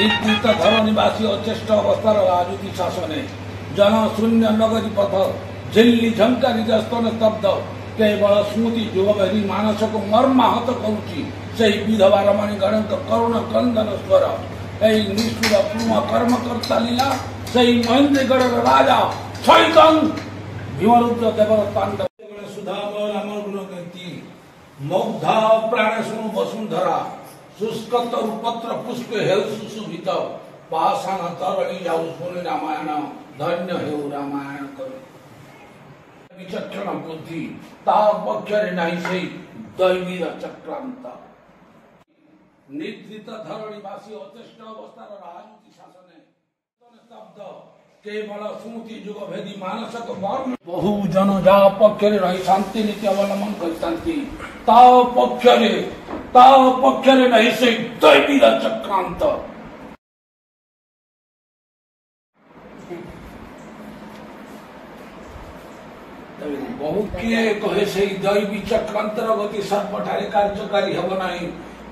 निश्चित धरणीवासी अचेष्ट अवस्थार राजनीति शासने जनशून्य नगरी पथ झिल्ली झंकारी स्तन स्तब्ध केवल स्मृति जुगवेदी मानस को मर्माहत करुच्ची विधवा रमणी गण करुण क्रंदन स्वर निष्ठुर पूर्व कर्मकर्ता लीला से महेन्द्रगढ़ राजा शैतन भीमरुद्र देवर तांडव सुधावर अमर गुणगति मौग्धा प्राण सुनु वसुंधरा शुष्क पत्र पुष्प हेउ सुशोभित पाषाण तरणी जाऊ सुनि रामायण धन्य हेउ रामायण कर विचक्षण बुद्धि ता पक्षरे नाही से दैवी चक्रांत निद्रित धरणीवासी अचेष्ट अवस्थार राजनीति शासने स्तब्ध केवल स्मृति जुग भेदी मानसक मर्म बहु जन जा पक्षरे रही शांति नीति अवलंबन करती ता पक्षरे नहीं से दैवी चक्रांत बहु किए कहे से दैवी चक्रांतर गति सर्वठारे कार्यकारी हेब नहीं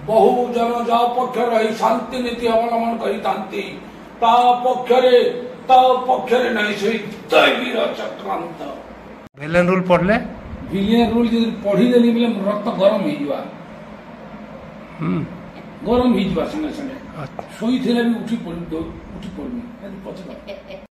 बहु जन जा पक्ष रही शांति नीति अवलंबन करितांती ता पक्षरे नहीं से दैवी चक्रांत विलेन रूल पढ़ले विलेन रूल जब पढ़ी देली बेले रक्त गरम हो जावा गरम हो जावा संगे संगे सोई थिले भी उठी पड़ी पछी